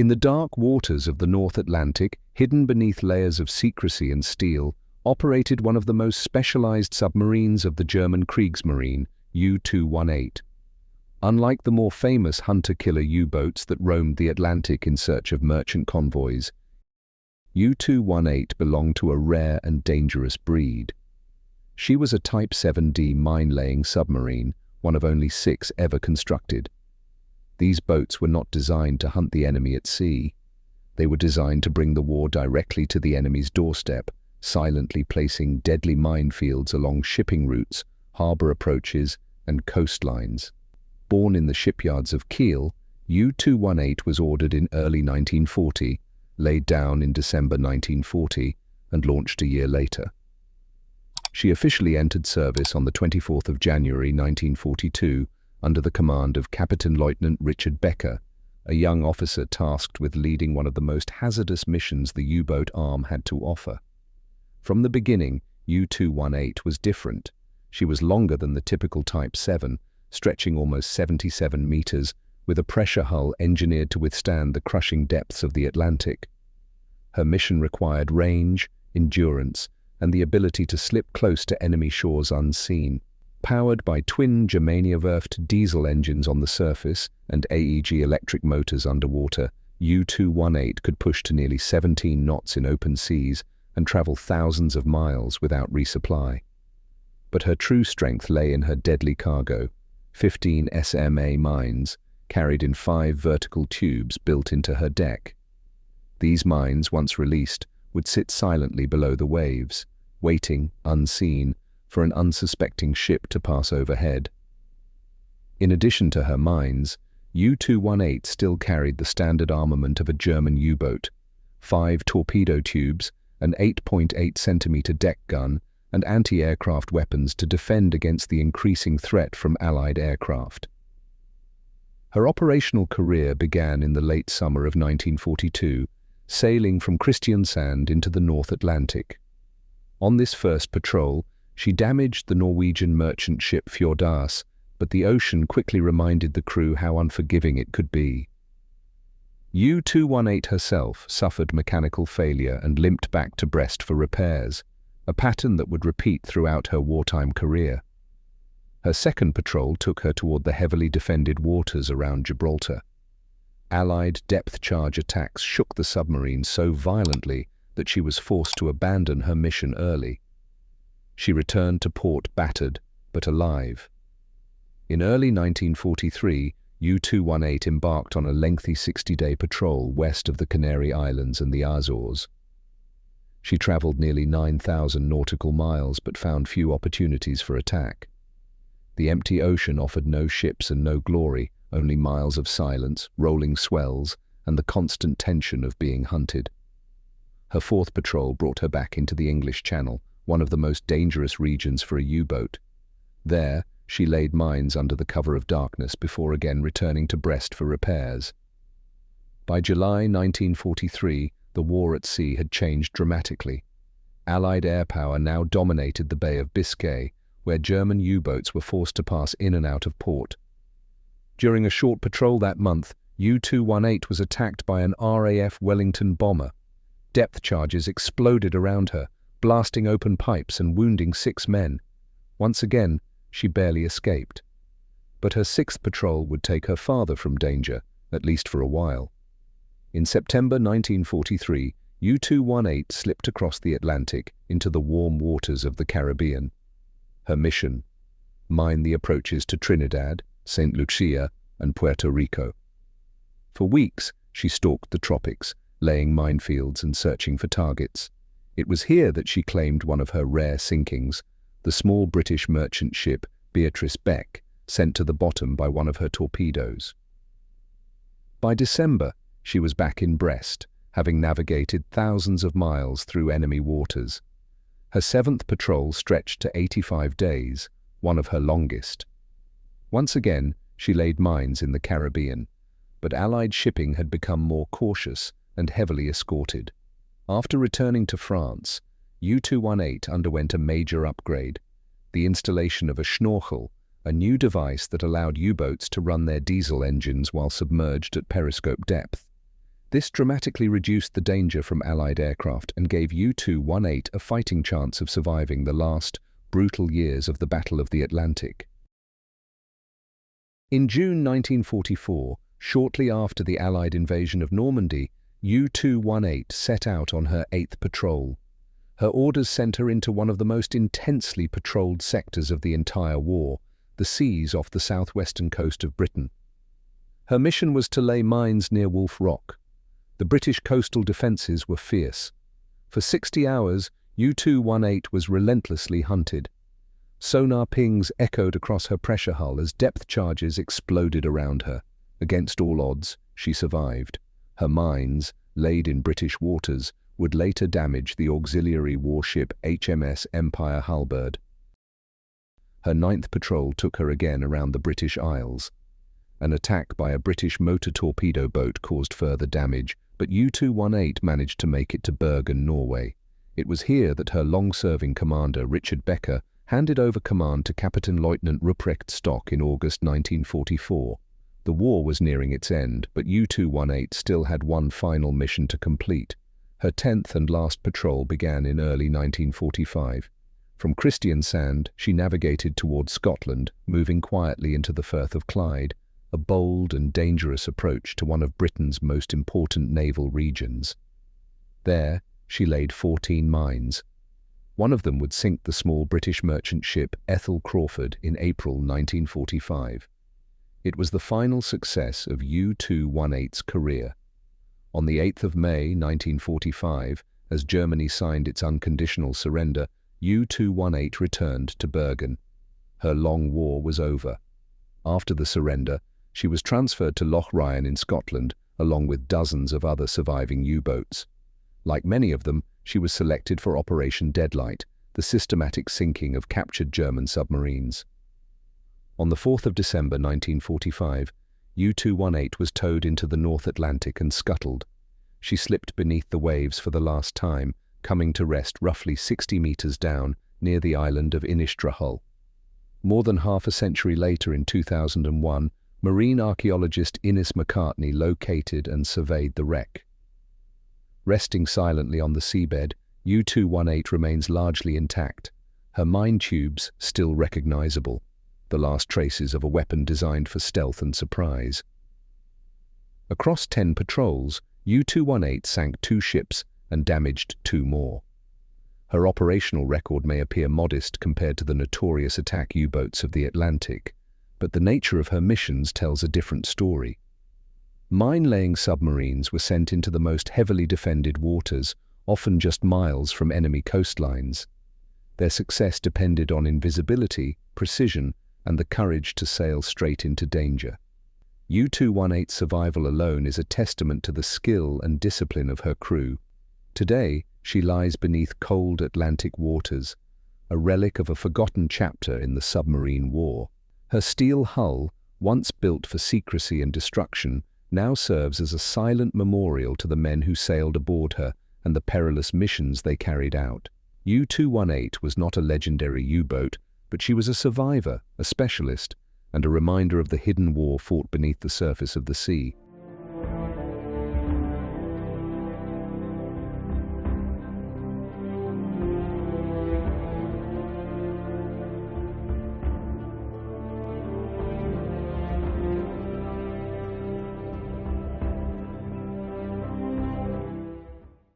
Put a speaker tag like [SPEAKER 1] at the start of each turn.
[SPEAKER 1] In the dark waters of the North Atlantic, hidden beneath layers of secrecy and steel, operated one of the most specialized submarines of the German Kriegsmarine, U-218. Unlike the more famous hunter-killer U-boats that roamed the Atlantic in search of merchant convoys, U-218 belonged to a rare and dangerous breed. She was a Type VIID mine-laying submarine, one of only 6 ever constructed. These boats were not designed to hunt the enemy at sea. They were designed to bring the war directly to the enemy's doorstep, silently placing deadly minefields along shipping routes, harbor approaches, and coastlines. Born in the shipyards of Kiel, U-218 was ordered in early 1940, laid down in December 1940, and launched a year later. She officially entered service on the 24th of January 1942 under the command of Captain Lieutenant Richard Becker, a young officer tasked with leading one of the most hazardous missions the U-boat arm had to offer. From the beginning, U-218 was different. She was longer than the typical Type VII, stretching almost 77 meters, with a pressure hull engineered to withstand the crushing depths of the Atlantic. Her mission required range, endurance, and the ability to slip close to enemy shores unseen. Powered by twin Germania-Werft diesel engines on the surface and AEG electric motors underwater, U-218 could push to nearly 17 knots in open seas and travel thousands of miles without resupply. But her true strength lay in her deadly cargo, 15 SMA mines, carried in 5 vertical tubes built into her deck. These mines, once released, would sit silently below the waves, waiting, unseen, for an unsuspecting ship to pass overhead. In addition to her mines, U-218 still carried the standard armament of a German U-boat, 5 torpedo tubes, an 8.8 centimeter deck gun, and anti-aircraft weapons to defend against the increasing threat from Allied aircraft. Her operational career began in the late summer of 1942, sailing from Kristiansand into the North Atlantic. On this first patrol, she damaged the Norwegian merchant ship Fjordas, but the ocean quickly reminded the crew how unforgiving it could be. U-218 herself suffered mechanical failure and limped back to Brest for repairs, a pattern that would repeat throughout her wartime career. Her second patrol took her toward the heavily defended waters around Gibraltar. Allied depth-charge attacks shook the submarine so violently that she was forced to abandon her mission early. She returned to port battered, but alive. In early 1943, U-218 embarked on a lengthy 60-day patrol west of the Canary Islands and the Azores. She traveled nearly 9,000 nautical miles but found few opportunities for attack. The empty ocean offered no ships and no glory, only miles of silence, rolling swells, and the constant tension of being hunted. Her fourth patrol brought her back into the English Channel, one of the most dangerous regions for a U-boat. There, she laid mines under the cover of darkness before again returning to Brest for repairs. By July 1943, the war at sea had changed dramatically. Allied air power now dominated the Bay of Biscay, where German U-boats were forced to pass in and out of port. During a short patrol that month, U-218 was attacked by an RAF Wellington bomber. Depth charges exploded around her, blasting open pipes and wounding 6 men. Once again, she barely escaped. But her 6th patrol would take her farther from danger, at least for a while. In September 1943, U-218 slipped across the Atlantic into the warm waters of the Caribbean. Her mission: mine the approaches to Trinidad, St. Lucia, and Puerto Rico. For weeks, she stalked the tropics, laying minefields and searching for targets. It was here that she claimed one of her rare sinkings, the small British merchant ship Beatrice Beck, sent to the bottom by one of her torpedoes. By December, she was back in Brest, having navigated thousands of miles through enemy waters. Her 7th patrol stretched to 85 days, one of her longest. Once again, she laid mines in the Caribbean, but Allied shipping had become more cautious and heavily escorted. After returning to France, U-218 underwent a major upgrade, the installation of a schnorchel, a new device that allowed U-boats to run their diesel engines while submerged at periscope depth. This dramatically reduced the danger from Allied aircraft and gave U-218 a fighting chance of surviving the last, brutal years of the Battle of the Atlantic. In June 1944, shortly after the Allied invasion of Normandy, U-218 set out on her 8th patrol. Her orders sent her into one of the most intensely patrolled sectors of the entire war, the seas off the southwestern coast of Britain. Her mission was to lay mines near Wolf Rock. The British coastal defences were fierce. For 60 hours, U-218 was relentlessly hunted. Sonar pings echoed across her pressure hull as depth charges exploded around her. Against all odds, she survived. Her mines, laid in British waters, would later damage the auxiliary warship HMS Empire Halberd. Her 9th patrol took her again around the British Isles. An attack by a British motor torpedo boat caused further damage, but U-218 managed to make it to Bergen, Norway. It was here that her long-serving commander, Richard Becker, handed over command to Captain-Lieutenant Ruprecht Stock in August 1944. The war was nearing its end, but U-218 still had one final mission to complete. Her 10th and last patrol began in early 1945. From Kristiansand, she navigated towards Scotland, moving quietly into the Firth of Clyde, a bold and dangerous approach to one of Britain's most important naval regions. There, she laid 14 mines. One of them would sink the small British merchant ship Ethel Crawford in April 1945. It was the final success of U-218's career. On the 8th of May 1945, as Germany signed its unconditional surrender, U-218 returned to Bergen. Her long war was over. After the surrender, she was transferred to Loch Ryan in Scotland, along with dozens of other surviving U-boats. Like many of them, she was selected for Operation Deadlight, the systematic sinking of captured German submarines. On the 4th of December 1945, U-218 was towed into the North Atlantic and scuttled. She slipped beneath the waves for the last time, coming to rest roughly 60 meters down near the island of Innistrahull. More than half a century later, in 2001, marine archaeologist Innes McCartney located and surveyed the wreck. Resting silently on the seabed, U-218 remains largely intact, her mine tubes still recognizable, the last traces of a weapon designed for stealth and surprise. Across 10 patrols, U-218 sank 2 ships and damaged 2 more. Her operational record may appear modest compared to the notorious attack U-boats of the Atlantic, but the nature of her missions tells a different story. Mine-laying submarines were sent into the most heavily defended waters, often just miles from enemy coastlines. Their success depended on invisibility, precision, and the courage to sail straight into danger. U-218's survival alone is a testament to the skill and discipline of her crew. Today, she lies beneath cold Atlantic waters, a relic of a forgotten chapter in the submarine war. Her steel hull, once built for secrecy and destruction, now serves as a silent memorial to the men who sailed aboard her and the perilous missions they carried out. U-218 was not a legendary U-boat, but she was a survivor, a specialist, and a reminder of the hidden war fought beneath the surface of the sea.